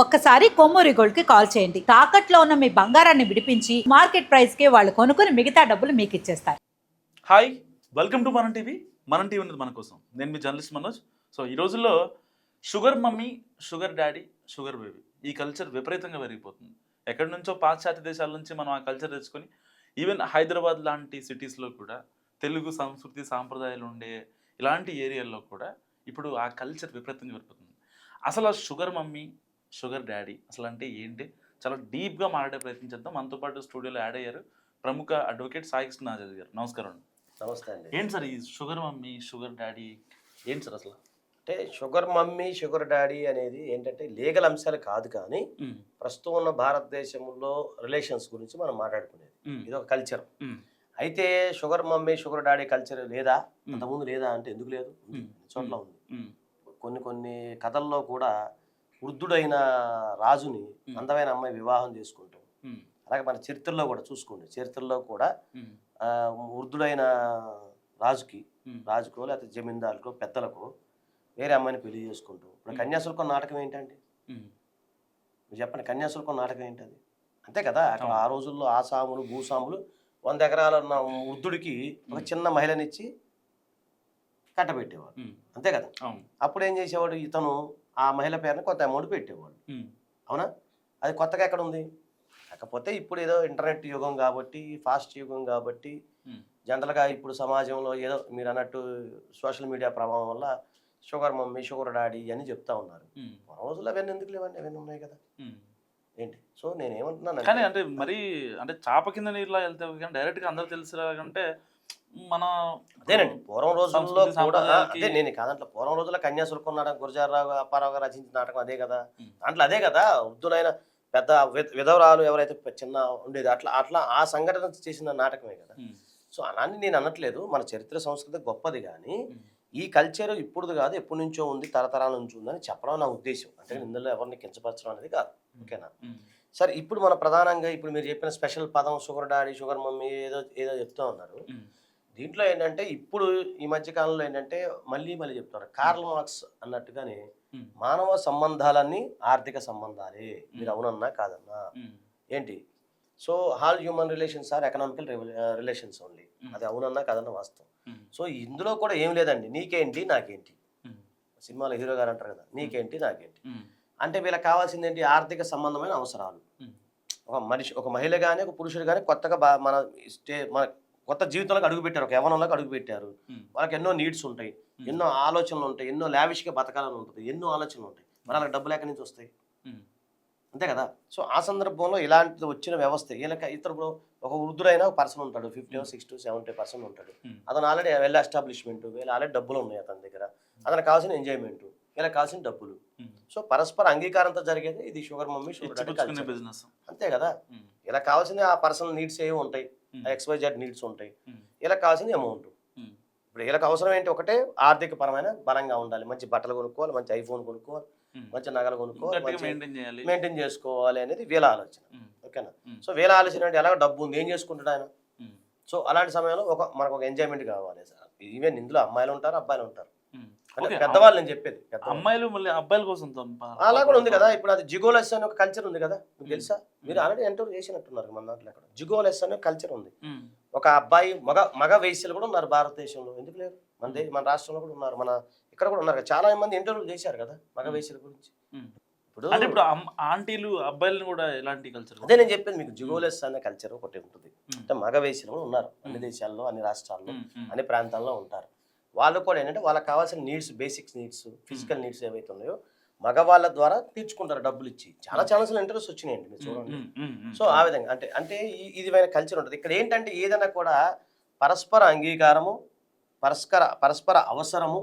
ఒక్కసారి కొమ్మూరి గోల్డ్ కి కాల్ చేయండి. తాకట్లో ఉన్న మీ బంగారాన్ని విడిపించి మార్కెట్ ప్రైస్ కి వాళ్ళు కొనుక్కుని మిగతా డబ్బులు మీకు ఇచ్చేస్తారు. హాయ్, వెల్కమ్ టు మనం టీవీ. మనం టీవీ ఉన్నది మన కోసం. నేను మీ జర్నలిస్ట్ మనోజ్. సో ఈ రోజుల్లో sugar mummy, sugar daddy, sugar baby ఈ కల్చర్ విపరీతంగా పెరిగిపోతుంది. ఎక్కడి నుంచో పాశ్చాత్య దేశాల నుంచి మనం ఆ కల్చర్ తెచ్చుకొని ఈవెన్ హైదరాబాద్ లాంటి సిటీస్లో కూడా తెలుగు సంస్కృతి సాంప్రదాయాలు ఉండే ఇలాంటి ఏరియాల్లో కూడా ఇప్పుడు ఆ కల్చర్ విపరీతంగా పెరిగిపోతుంది. అసలు ఆ షుగర్ మమ్మీ, షుగర్ డాడీ అసలు అంటే ఏంటి, చాలా డీప్గా మాట్లాడే ప్రయత్నం చేద్దాం. మనతో పాటు స్టూడియోలో యాడ్ అయ్యారు ప్రముఖ అడ్వకేట్ సాయి కృష్ణ ఆచార్య గారు. నమస్కారం అండి. నమస్తే అండి. ఏంటి సార్ ఈ షుగర్ మమ్మీ, షుగర్ డాడీ ఏంటి సార్ అసలు? అంటే షుగర్ మమ్మీ, షుగర్ డాడీ అనేది ఏంటంటే లీగల్ అంశాలు కాదు, కానీ ప్రస్తుతం ఉన్న భారతదేశంలో రిలేషన్స్ గురించి మనం మాట్లాడుకునేది. ఇది ఒక కల్చర్. అయితే sugar mummy, sugar daddy culture లేదా, అంతకుముందు లేదా అంటే ఎందుకు లేదు, చోట్ల ఉంది. కొన్ని కథల్లో కూడా వృద్ధుడైన రాజుని అందమైన అమ్మాయి వివాహం చేసుకుంటాం. అలాగే మన చరిత్రలో కూడా చూసుకోండి, చరిత్రలో కూడా వృద్ధుడైన రాజుకో లేకపోతే జమీందారుకో పెద్దలకు వేరే అమ్మాయిని పెళ్లి చేసుకుంటాం. ఇప్పుడు కన్యాశుల్కం నాటకం ఏంటండి, మీరు చెప్పండి, కన్యాశుల్కం నాటకం ఏంటది? అంతే కదా. అక్కడ ఆ రోజుల్లో ఆసాములు భూసాములు 100 ఎకరాలు ఉన్న వృద్ధుడికి ఒక చిన్న మహిళనిచ్చి కట్టబెట్టేవాడు, అంతే కదా. అప్పుడు ఏం చేసేవాడు, ఇతను ఆ మహిళ పేరుని కొంత అమౌంట్ పెట్టేవాడు. అవునా? అది కొత్తగా ఎక్కడ ఉంది? కాకపోతే ఇప్పుడు ఏదో ఇంటర్నెట్ యుగం కాబట్టి, ఫాస్ట్ యుగం కాబట్టి, జనరల్గా ఇప్పుడు సమాజంలో ఏదో మీరు అన్నట్టు సోషల్ మీడియా ప్రభావం వల్ల షుగర్ మమ్మీ, షుగర్ డాడీ అని చెప్తా ఉన్నారు. మన రోజుల్లో అవన్నీ ఎందుకు లేవండి, అవన్నీ ఉన్నాయి కదా. ఏంటి? సో నేను ఏమంటున్నాను కానీ అంటే మరి అంటే చాప కింద నీరులా వెళ్తే కానీ డైరెక్ట్గా అందరూ తెలిసిలాగంటే మన అదేనండి. పూర్వం రోజుల్లో కూడా అదే, నేను కాదంటే పూర్వం రోజుల్లో కన్యాశుల్కం నాటకం గురజారావు అప్పారావు గారు రచించిన నాటకం అదే కదా. దాంట్లో అదే కదా, వృద్ధులైన పెద్ద విధవరాలు ఎవరైతే చిన్న ఉండేది, అట్లా ఆ సంఘటన చేసిన నాటకమే కదా. సో అలాంటి నేను అనట్లేదు, మన చరిత్ర సంస్కృతి గొప్పది, కానీ ఈ కల్చర్ ఇప్పుడుది కాదు, ఎప్పటి నుంచో ఉంది, తరతరాల నుంచి ఉందని చెప్పడం నా ఉద్దేశం. అంటే ఇందులో ఎవరిని కించపరచడం అనేది కాదు, ఓకేనా. సరే, ఇప్పుడు మన ప్రధానంగా ఇప్పుడు మీరు చెప్పిన స్పెషల్ పదం షుగర్ డాడీ, షుగర్ మమ్మీ ఏదో చెప్తూ ఉన్నారు. దీంట్లో ఏంటంటే ఇప్పుడు ఈ మధ్య కాలంలో ఏంటంటే మళ్ళీ చెప్తున్నారు, కార్ల్ మార్క్స్ అన్నట్టుగానే మానవ సంబంధాలన్నీ ఆర్థిక సంబంధాలే. మీరు అవునన్నా కాదన్నా ఏంటి? So all human relations are economical relations only. అది అవునన్నా కాదన్నా వాస్తవం. సో ఇందులో కూడా ఏం లేదండి, నీకేంటి నాకేంటి. సినిమాలో హీరో గారు అంటారు కదా, నీకేంటి నాకేంటి. అంటే వీళ్ళకి కావాల్సింది ఏంటి? ఆర్థిక సంబంధమైన అవసరాలు. ఒక మహిళ కానీ ఒక పురుషుడు కానీ కొత్తగా మన కొత్త జీవితంలోకి అడుగుపెట్టారు, ఒక యవ్వనంలోకి అడుగుపెట్టారు. వాళ్ళకి ఎన్నో నీడ్స్ ఉంటాయి, ఎన్నో ఆలోచనలు ఉంటాయి, ఎన్నో లావిష్గా బతకాలని ఉంటుంది, ఎన్నో ఆలోచనలు ఉంటాయి. మరి వాళ్ళకి డబ్బులు ఎక్కడి నుంచి వస్తాయి? అంతే కదా. సో ఆ సందర్భంలో ఇలాంటిది వచ్చిన వ్యవస్థ ఇతరుడు ఒక వృద్ధుడైన ఒక పర్సన్ ఉంటాడు, 50, 60, 70% ఉంటాడు. అతను ఆల్రెడీ వెల్ ఎస్టాబ్లిష్మెంట్, వీళ్ళు ఆల్రెడీ డబ్బులు ఉన్నాయి అతని దగ్గర, అతనికి కావాల్సిన ఎంజాయ్మెంట్, వీళ్ళకి కావాల్సిన డబ్బులు. సో పరస్పర అంగీకారంతో జరిగేది ఇది sugar mummy, sugar daddy business. అంతే కదా. ఇలా కావాల్సిన ఆ పర్సనల్ నీడ్స్ ఏమి ఉంటాయి, XYZ నీడ్స్ ఉంటాయి. వీళ్ళకి కావాల్సింది అమౌంట్. ఇప్పుడు వీళ్ళకి అవసరం ఏంటి? ఒకటే ఆర్థిక పరమైన బలంగా ఉండాలి, మంచి బట్టలు కొనుక్కోవాలి, మంచి ఐఫోన్ కొనుక్కోవాలి, మంచి నగలు కొనుక్కోవాలి, మెయింటైన్ చేసుకోవాలి అనేది వీళ్ళ ఆలోచన, ఓకేనా. సో వీళ్ళ ఆలోచన అంటే ఎలాగో డబ్బు ఉంది, ఏం చేసుకుంటాడు ఆయన. సో అలాంటి సమయంలో మనకు ఒక ఎంజాయ్మెంట్ కావాలి. ఈవెన్ ఇందులో అమ్మాయిలు ఉంటారు, అబ్బాయిలు ఉంటారు. పెద్దవాళ్ళు నేను చెప్పేది, అమ్మాయిలు మళ్ళీ అబ్బాయిల కోసం అలా కూడా ఉంది కదా. ఇప్పుడు అది జిగోలెస్ అనే ఒక కల్చర్ ఉంది కదా, మీకు తెలుసా? మీరు ఆల్రెడీ ఎంటర్ చేసినట్టున్నారు మన దాంట్లో. అక్కడ జిగోలెస్ అనే కల్చర్ ఉంది. ఒక అబ్బాయి మగ వేశ్యలు కూడా ఉన్నారు భారతదేశంలో, ఎందుకు లేరు? మన రాష్ట్రంలో కూడా ఉన్నారు, మన ఇక్కడ కూడా ఉన్నారు. చాలా మంది ఇంటర్వ్యూలు చేశారు కదా మగ వేశ్యల గురించి. ఇప్పుడు ఆంటీలు అబ్బాయిలను కూడా ఎలాంటి కల్చర్? అదే నేను చెప్పేది మీకు, జిగోలెస్ అనే కల్చర్ ఒకటి ఉంటుంది. అంటే మగ వేశ్యలు కూడా ఉన్నారు అన్ని దేశాల్లో, అన్ని రాష్ట్రాల్లో, అన్ని ప్రాంతాల్లో ఉంటారు. వాళ్ళు కూడా ఏంటంటే వాళ్ళకి కావాల్సిన needs, basics needs, physical needs ఏవైతే ఉన్నాయో మగవాళ్ళ ద్వారా తీర్చుకుంటారు డబ్బులు ఇచ్చి. చాలా ఛానల్స్లో ఇంటర్వ్యూస్ వచ్చినాయండి, మీరు చూడండి. సో ఆ విధంగా అంటే ఇది కల్చర్ ఉంటుంది. ఇక్కడ ఏంటంటే ఏదైనా కూడా పరస్పర అంగీకారము, పరస్పర అవసరము,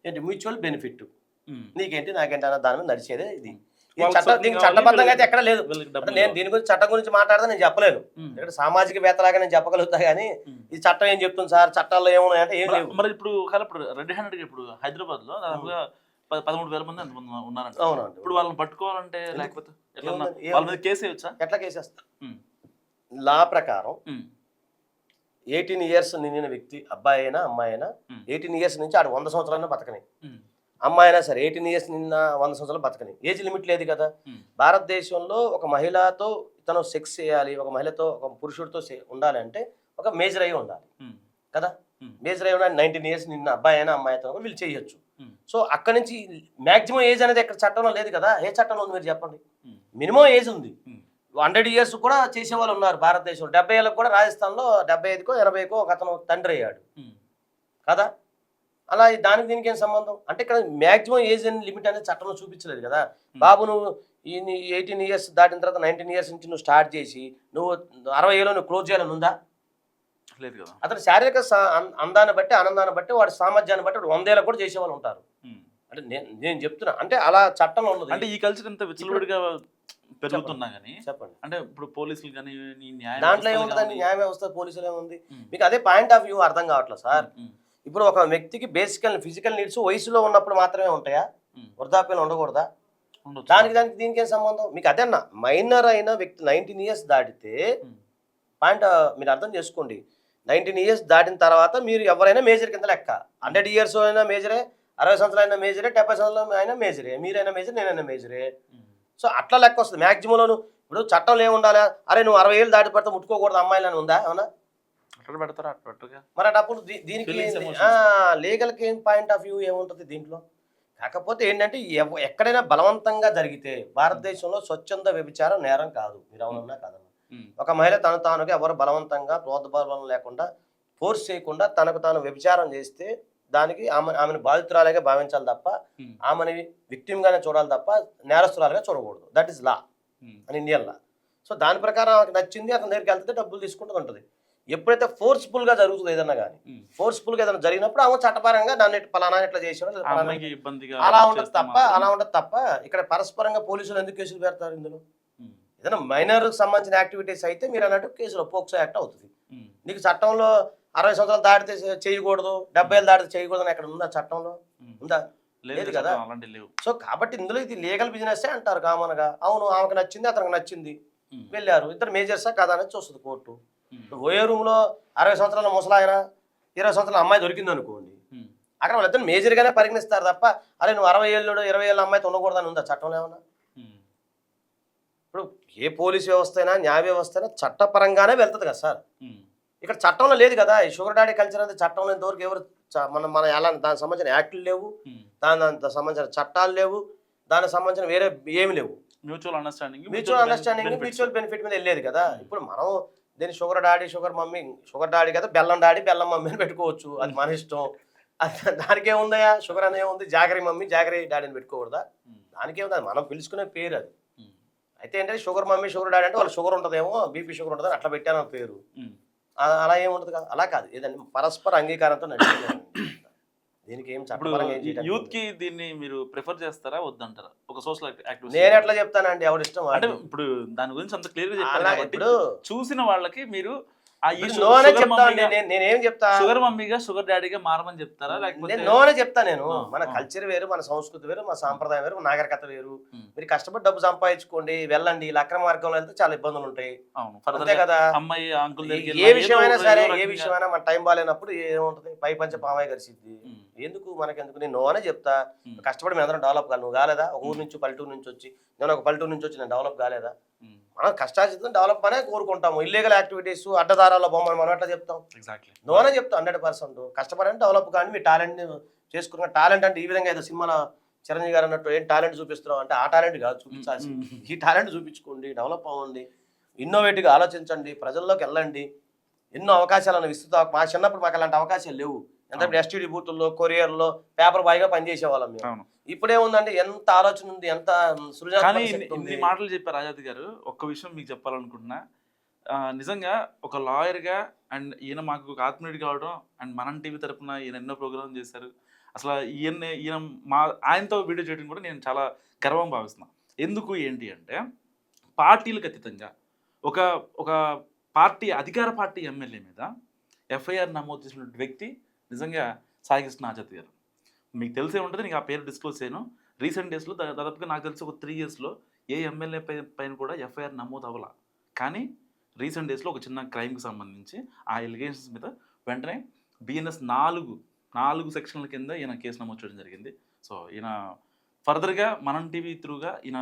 ఏంటి మ్యూచువల్ బెనిఫిట్. నీకేంటి నాకేంటి అన్న దాని మీద నడిచేదే ఇది. చట్టబద్ధంగా అయితే ఎక్కడ లేదు. నేను దీని గురించి చట్టం గురించి మాట్లాడితే నేను చెప్పలేను, ఇక్కడ సామాజికవేత్తలాగా నేను చెప్పగలుగుతా, కానీ ఈ చట్టం ఏం చెప్తుంది సార్, చట్టాల్లో ఏమున్నాయంటే ఏం లేవు. మరి ఇప్పుడు రెడ్ హ్యాండెడ్ ఇప్పుడు హైదరాబాద్ లో దాదాపుగా 13,000 మంది ఎంతమంది ఉన్నారంట. అవునండి. ఇప్పుడు వాళ్ళని పట్టుకోవాలంటే లేకపోతే వాళ్ళ మీద కేసు వేయచ్చా? ఎట్లా కేసేస్తా? లా ప్రకారం 18 years నిండిన వ్యక్తి, అబ్బాయి అయినా అమ్మాయి అయినా 18 years నుంచి ఆడు 100 సంవత్సరాలైనా బతకని. అమ్మాయి అయినా సరే 18 ఇయర్స్ నిన్న 100 సంవత్సరాలు బతకని ఏజ్ లిమిట్ లేదు కదా. భారతదేశంలో ఒక మహిళతో తను సెక్స్ చేయాలి, ఒక మహిళతో ఒక పురుషుడితో ఉండాలి అంటే ఒక మేజర్ అయి ఉండాలి కదా. మేజర్ అయి ఉండాలి. 19 ఇయర్స్ నిన్న అబ్బాయి అయినా అమ్మాయి అయితే వీళ్ళు చేయొచ్చు. సో అక్కడ నుంచి మ్యాక్సిమం ఏజ్ అనేది ఎక్కడ చట్టంలో లేదు కదా. ఏ చట్టంలో ఉంది మీరు చెప్పండి. మినిమం ఏజ్ ఉంది. 100 ఇయర్స్ కూడా చేసేవాళ్ళు ఉన్నారు భారతదేశంలో. 70 ఏళ్ళకు కూడా రాజస్థాన్లో 75కో 80కో ఒక అతను తండ్రి అయ్యాడు కదా. అలా దానికి దీనికి ఏం సంబంధం అంటే ఇక్కడ మ్యాక్సిమం ఏజ్ అని లిమిట్ అనేది చట్టంలో చూపించలేదు కదా. బాబు నువ్వు 18 ఇయర్స్ దాటిన తర్వాత 19 ఇయర్స్ నుంచి నువ్వు స్టార్ట్ చేసి నువ్వు 60 ఏళ్ళు నువ్వు క్లోజ్ చేయాలని ఉందా? లేదు కదా. అతను శారీరక అందాన్ని బట్టి ఆనందాన్ని బట్టి వాడి సామర్థ్యాన్ని బట్టి వాడు 100 ఏళ్ళకు కూడా చేసేవాళ్ళు ఉంటారు. అంటే నేను చెప్తున్నా అంటే అలా చట్టంలో ఉన్నది. అంటే ఈ కల్చర్ ఎంత విచ్చలవిడిగా పెరుగుతున్నా కానీ చెప్పండి. అంటే ఇప్పుడు పోలీసులు కానీ దాంట్లో ఏముంటుందండి, న్యాయ వ్యవస్థ పోలీసులు ఏముంది మీకు అదే పాయింట్ ఆఫ్ వ్యూ అర్థం కావట్లేదు సార్. ఇప్పుడు ఒక వ్యక్తికి బేసికల్ ఫిజికల్ నీడ్స్ వయసులో ఉన్నప్పుడు మాత్రమే ఉంటాయా, వృద్ధాప్యంలో ఉండకూడదా? దానికి దీనికి ఏం సంబంధం? మీకు అదే అన్న మైనర్ అయిన వ్యక్తి 19 ఇయర్స్ దాటితే పాయింట్ మీరు అర్థం చేసుకోండి. 19 ఇయర్స్ దాటిన తర్వాత మీరు ఎవరైనా మేజర్ కింద లెక్క. 100 ఇయర్స్ అయినా మేజరే, 60 సంవత్సరాలు అయినా మేజరే, 70 సంవత్సరాలు అయినా మేజరే, మీరైనా మేజర్ నేనైనా మేజరే. సో అట్లా లెక్క వస్తుంది మ్యాక్సిమంలోను. ఇప్పుడు చట్టంలో ఏముండాలి, అరే నువ్వు 60 ఏళ్ళు దాటి పడితే ముట్టుకోకూడదు అమ్మాయిలని ఉందా ఏమన్నా? మరి అప్పుడు దీనికి లీగల్కి ఏం పాయింట్ ఆఫ్ వ్యూ ఏముంటుంది దీంట్లో? కాకపోతే ఏంటంటే ఎక్కడైనా బలవంతంగా జరిగితే భారతదేశంలో స్వచ్ఛంద వ్యభిచారం నేరం కాదు. మీరు అవునన్నా కాదన్నా. ఒక మహిళ తానుగా ఎవరు బలవంతంగా ప్రోద్బలం లేకుండా ఫోర్స్ చేయకుండా తనకు తాను వ్యభిచారం చేస్తే దానికి ఆమెను బాధితురాలుగా భావించాలి తప్ప ఆమెని విక్టిమ్ గానే చూడాలి తప్ప నేరస్తురాలుగా చూడకూడదు. దట్ ఈస్ లా అని ఇండియన్ లా. సో దాని ప్రకారం ఆమెకు నచ్చింది అతని దగ్గరికి వెళ్తే డబ్బులు తీసుకుంటూ ఉంటుంది. ఎప్పుడైతే ఫోర్స్ఫుల్ గా జరుగుతుంది ఏదన్నా కానీ, ఫోర్స్ఫుల్ గా ఏదైనా జరిగినప్పుడు ఆమె చట్టపరంగా దాన్ని పలానా ఎట్లా చేసాడు అలా ఉండదు తప్ప ఇక్కడ పరస్పరంగా పోలీసులు ఎందుకు కేసులు పెడతారు? ఇందులో ఏదైనా మైనర్ సంబంధించిన యాక్టివిటీస్ అయితే మీరు అన్నట్టు కేసులో పోక్సో యాక్ట్ అవుతుంది. నీకు చట్టంలో 60 సంవత్సరాలు దాటితే చేయకూడదు, 70 ఏళ్ళు దాటితే చేయకూడదు అని ఎక్కడ ఉందా చట్టంలో? ఉందా? లేదు కదా. సో కాబట్టి ఇందులో ఇది లీగల్ బిజినెస్ అంటారు కామన్ గా. అవును ఆమెకు నచ్చింది అతనికి నచ్చింది వెళ్ళారు, ఇద్దరు మేజర్సా కాదా అనేది చూస్తుంది కోర్టు. ఓయే రూమ్ లో 60 సంవత్సరాల ముసలాయన 20 సంవత్సరాల అమ్మాయి దొరికింది అనుకోండి, అక్కడ వాళ్ళిద్దరు మేజర్ గానే పరిగణిస్తారు తప్ప అరే నువ్వు 60 ఏళ్ళు 20 ఏళ్ళ అమ్మాయితో ఉండకూడదని ఉందా చట్టంలో ఏమన్నా? ఇప్పుడు ఏ పోలీస్ వ్యవస్థ అయినా న్యాయ వ్యవస్థ అయినా చట్టపరంగానే వెళ్తుంది కదా సార్. ఇక్కడ చట్టంలో లేదు కదా. ఈ షుగర్ డాడీ కల్చర్ అనేది చట్టంలో ఇంతవరకు ఎవరు మన ఎలా దానికి సంబంధించిన యాక్టులు లేవు, దానికి సంబంధించిన చట్టాలు లేవు, దానికి సంబంధించిన వేరే ఏమి లేవు. మ్యూచువల్ అండర్స్టాండింగ్ మ్యూచువల్ బెనిఫిట్ మీద వెళ్ళేది కదా. ఇప్పుడు మనం దీన్ని sugar daddy sugar mummy, sugar daddy కదా బెల్లం డాడీ బెల్లం మమ్మీ అని పెట్టుకోవచ్చు, అది మన ఇష్టం. దానికి ఏముందయా షుగర్ అనే ఉంది, జాగరీ మమ్మీ జాగరీ డాడీని పెట్టుకోకూడదా? దానికి ఏముంది, మనం పిలుచుకునే పేరు అది. అయితే ఏంటంటే షుగర్ మమ్మీ షుగర్ డాడీ అంటే వాళ్ళు షుగర్ ఉంటుందేమో బీపీ షుగర్ ఉంటుంది అట్లా పెట్టాను పేరు. అలా ఏముంటుంది కదా, అలా కాదు. ఏదంటే పరస్పర అంగీకారంతో నడిచింది. దీనికి ఏం చట్టపరంగా యూత్ కి దీన్ని మీరు ప్రిఫర్ చేస్తారా వద్దంటారా? ఒక సోషల్ యాక్టివిటీ నేను ఎట్లా చెప్తానండి, ఎవరి ఇష్టం. అంటే ఇప్పుడు దాని గురించి అంత క్లియర్ గా చెప్పారు. ఇప్పుడు చూసిన వాళ్ళకి మీరు నేనేం చెప్తా, షుగర్ మమ్మీగా షుగర్ డాడీగా మారమని చెప్తారా? లేకపోతే నోనే చెప్తా నేను. మన కల్చర్ వేరు, మన సంస్కృతి వేరు, మన సాంప్రదాయం వేరు, నాగరికత వేరు. మీరు కష్టపడి డబ్బు సంపాదించుకోండి, వెళ్ళండి. అక్రమ మార్గంలో వెళ్తే చాలా ఇబ్బందులు ఉంటాయి. అంతే కదా. అమ్మాయి అంకుల్ ఏ విషయమైనా సరే, ఏ విషయమైనా మన టైం బాగాలేనప్పుడు ఏముంటది, పై పంచ పామాయి కలిసిద్ది. ఎందుకు మనకెందుకు, నేను నోనే చెప్తా. కష్టపడి మేము అందరం డెవలప్ కాదు. నువ్వు కాలేదా? ఒక ఊరు నుంచి పల్లెటూరు నుంచి వచ్చి, నేను ఒక పల్లెటూరు నుంచి వచ్చి నేను డెవలప్ కాలేదా? మనం కష్టాచితం డెవలప్ అనే కోరుకుంటాము. ఇల్లీగల్ యాక్టివిటీస్ అడ్డదారాల బొమ్మలు మనం ఎట్లా చెప్తాం? నోనే చెప్తాం 100%. కష్టపడండి డెవలప్ కానీ మీ టాలెంట్ని చేసుకున్న టాలెంట్ అంటే ఈ విధంగా ఏదో సినిమాలో చిరంజీవి గారు అన్నట్టు ఏం టాలెంట్ చూపిస్తున్నాం అంటే ఆ టాలెంట్ కాదు చూపించాల్సి. ఈ టాలెంట్ చూపించుకోండి, డెవలప్ అవ్వండి, ఇన్నోవేటివ్గా ఆలోచించండి, ప్రజల్లోకి వెళ్ళండి. ఎన్నో అవకాశాలను మా చిన్నప్పుడు మాకు అలాంటి అవకాశాలు లేవు. ఎంత ఎస్టీడీ బూతుల్లో, కొరియర్లో, పేపర్ బాయ్గా పనిచేసేవాళ్ళం మేము. ఇప్పుడేముందంటే ఎంత ఆలోచన ఉంది, ఎంత సృజనాత్మక మాటలు చెప్పారు ఆజాద్ గారు. ఒక్క విషయం మీకు చెప్పాలనుకుంటున్నా. నిజంగా ఒక లాయర్గా అండ్ ఈయన మాకు ఒక ఆత్మీయుడు కావడం అండ్ మనం టీవీ తరఫున ఈయన ఎన్నో ప్రోగ్రామ్ చేశారు. అసలు ఈయన ఆయనతో వీడియో చేయడం కూడా నేను చాలా గర్వం భావిస్తున్నాను. ఎందుకు ఏంటి అంటే పార్టీలకు అతీతంగా ఒక పార్టీ అధికార పార్టీ ఎమ్మెల్యే మీద ఎఫ్ఐఆర్ నమోదు చేసిన వ్యక్తి నిజంగా సాయికృష్ణ ఆజాద్ గారు. మీకు తెలిసే ఉంటుంది, నీకు ఆ పేరు డిస్క్లోజ్ చేయను. రీసెంట్ డేస్లో దాదాపుగా నాకు తెలిసి ఒక 3 ఇయర్స్లో ఏ ఎమ్మెల్యే పైన కూడా ఎఫ్ఐఆర్ నమోదు అవ్వాల. కానీ రీసెంట్ డేస్లో ఒక చిన్న క్రైమ్కి సంబంధించి ఆ ఎలిగేషన్స్ మీద వెంటనే బిఎన్ఎస్ 4 సెక్షన్ల కింద ఈయన కేసు నమోదు చేయడం జరిగింది. సో ఈయన ఫర్దర్గా మనం టీవీ త్రూగా ఈయన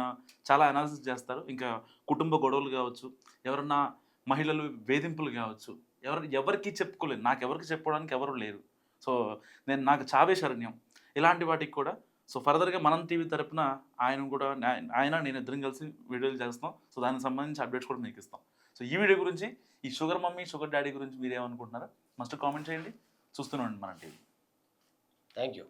చాలా అనాలిసిస్ చేస్తారు. ఇంకా కుటుంబ గొడవలు కావచ్చు, ఎవరన్నా మహిళలు వేధింపులు కావచ్చు, ఎవరికి చెప్పుకోలేదు, నాకు ఎవరికి చెప్పుకోవడానికి ఎవరు లేరు, సో నాకు చావే శరణ్యం, ఇలాంటి వాటికి కూడా సో ఫర్దర్గా మనం టీవీ తరపున ఆయన కూడా ఆయన నేను ఇద్దరం కలిసి వీడియోలు చేస్తాం. సో దానికి సంబంధించి అప్డేట్స్ కూడా మీకు ఇస్తాం. సో ఈ వీడియో గురించి, ఈ షుగర్ మమ్మీ షుగర్ డాడీ గురించి మీరు ఏమనుకుంటున్నారో మస్ట్ కామెంట్ చేయండి. చూస్తూనే ఉండండి మన టీవీ. Thank you.